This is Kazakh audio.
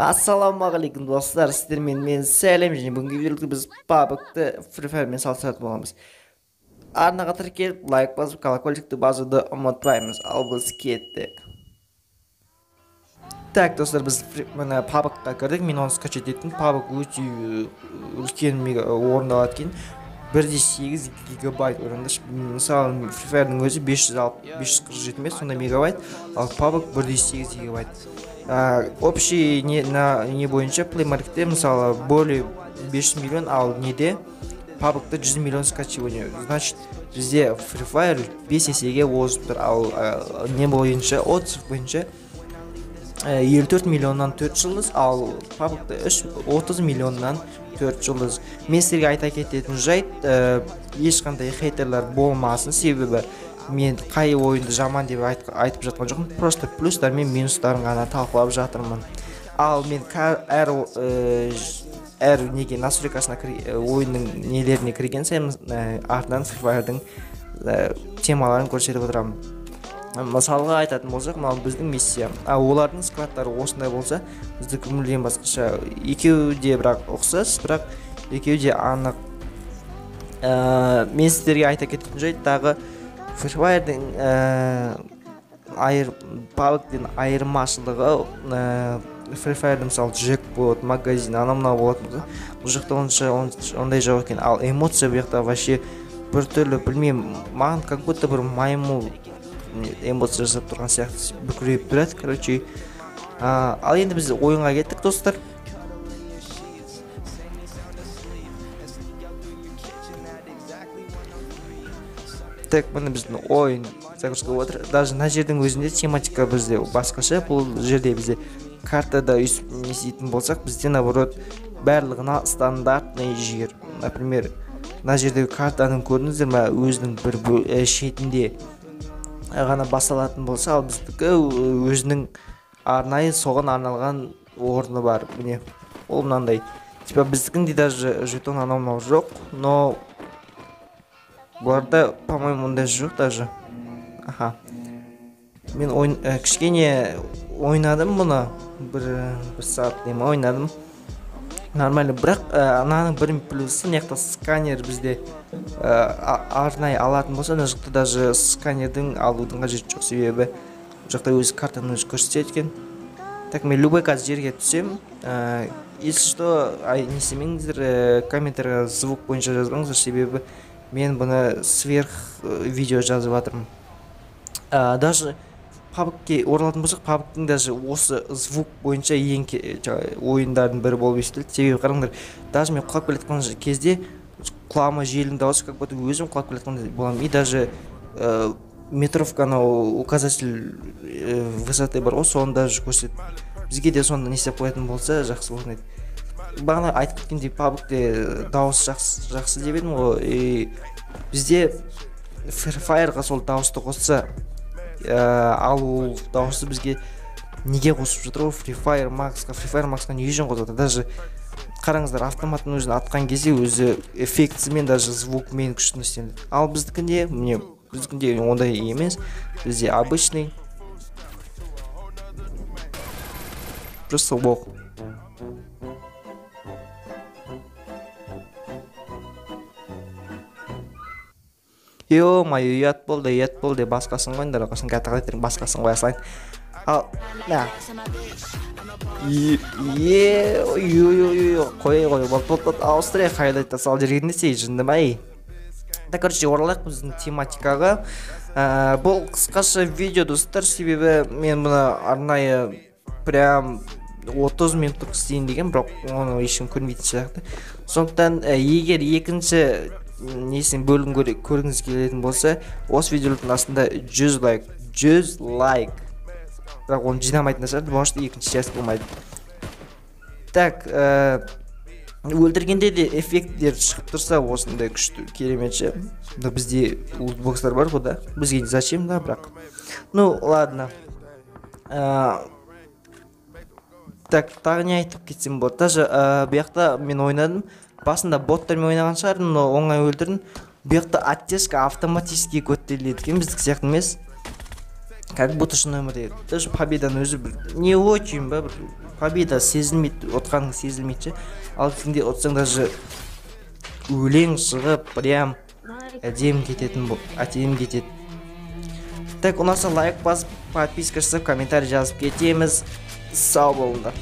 Ассалаумағалейкум достар, сіздермен мен сәлем, және бүгінгі видеода біз PUBG-ті Free Fireмен салыстыратын боламыз. Арнаға тіркеліп, лайк басып, колокольчикті басуды ұмытпаймыз. Ал біз кеттік. Так, достар, біз PUBG-ға кірдік. Мен оны скачать еттім. PUBG өте үлкен орындалады екен. 1.8 гигабайт орындаш. Мысалы, Free Fire'ның өзі 547 емес, сонда мегабайт, ал PUBG 1.8 гигабайт. Общий не бойынша Play Market'те мысалы более 500 миллион, ал неде PUBG-да 100 миллион скачивание. Значит, бізде Free Fire 5 есеге озып тұр, ал не бойынша, отзыв бойынша 54 миллионнан 4 жылдыз, ал PUBG-да 30 миллионнан 4 жылдыз. Мен сіздерге айта кететін жайт, ешқандай хейтерлер болмасын, себебі мен қай ойынды жаман деп айтып жатқан жоқпын, просто плюстар мен минустарын ғана талқылап жатырмын. Ал мен әр неге настройкасына ойынның нелеріне кірген сайын артынан Free Fire'дың темаларын көрсетіп отырамын. Мысалға айтатын болсақ, мынау біздің миссия. Олардың складтары осындай болса, біздікі мүлдем басқаша. Екеуі де бірақ ұқсас, бірақ екеуі де анық. Мен сіздерге айта кететін жайт, тағы Free Fire'дың PUBG-ден айырмашылығы, Free Fire'да мысалы джекпот, магазин, анау-мынау болатын. Бұл жақта ондай жоқ екен. Ал эмоция бұл жақта вообще бір түрлі, білмеймін, маған как будто бір маймыл эмоция жасап тұрған сияқты бүкірейіп тұрады, короче. Ал енді біз ойынға кеттік, достар. Так, міне біздің ойын загрузка отыр. Даже на жердің өзінде тематика бізде басқаша. Бұл жерде бізде картада не істейтін болсақ, бізде наоборот барлығына стандартный жер. Например, на жердегі картаның көрдіңіздер ме, өзінің бір шетінде ғана басалатын болса, ал біздікі өзінің арнайы соған арналған орны бар. Міне, ол мынандай. Типа біздікінде даже жетон анау жоқ, но бұларда, по-моему, ондай жоқ даже. Мен кішкене ойнадым бұны, бір сағат дейм ойнадым. Нормально, бірақ ананың бір плюсы, неқта сканер бізде арнайы алатын болса, мына жақта даже сканердің алудың қажеті жоқ, себебі бұл жақта өз картаны өзі көрсетеді екен. Так, мен любой қазір жерге түсем, если что, не істемеңіздер, комментария звук бойынша жазбаңыздар, себебі мен бұны сверх видео жазып жатырмын. Даже PUBG-ге оралатын болсақ, PUBG-дің даже осы звук бойынша ең ойындардың бірі болып естілді. Себебі қараңдар, даже мен құлап келеткен кезде құлама желдің дауысы как будто өзім құлап келеткен боламын. И даже метровканы указатель высоты бар ғой, соны даже көрсетеді. Бізге де соны не істеп қоятын болса, жақсы болатын еді. Бағана айтып кеткендей, PUBG-де дауыс жақсы деп едім ғой. Бізде Free Fire'ға сол дауысты қосса, ал ол дауысты бізге неге қосып жатыр ғой? Free Fire Max'қа неге жөн қосып жатыр? Даже қараңыздар, автоматтың өзін атқан кезде өзі эффектісімен, даже звукмен күшті істенеді. Ал біздікінде, міне, біздікінде ондай емес. Бізде обычный, просто walk. Ё-моё, ұят болды, басқасын қойыңдар, қосын кәтіғалеттерің басқасын қоя салайын. Ал, мә. Қой, ауыстырай, хайлайтта сал жергенде сей жынды май. Да, короче, оралайық біздің тематикаға. Бұл қысқаша видео, достар, себебі мен бұны арнайы прям 30 минуттық істейін деген, бірақ оны ешкім көрмейтін сияқты. Сондықтан, егер екінші несін бөлім көргіңіз келетін болса, осы видеолардың астында 100 лайк. Бірақ оны жинамайтын шығар, может екінші часть болмайды. Так, өлтіргенде де эффекттер шығып тұрса, осындай күшті кереметші. Бізде лутбокстар бар ғой да, бізге зачем да, бірақ. Ну, ладно. Так, тағы не айтып кетсем болады. Даже бұяқта мен ойнадым. Басында боттармен ойнаған шығармын, но оңай өлтірдім. Бұяқта оттежка автоматически көтеріледі екен, біздік сияқты емес. Как будто шын өмірде. Даже победаның өзі не очень ба, бір победа сезілмейді, отқаның сезілмейді. Ал сенде отсаң даже өлең шығып прям әдем кететін әдем кетеді. Так, ұнаса лайк басып, подписка жасап, комментарий жазып кетеміз. Сау болыңдар.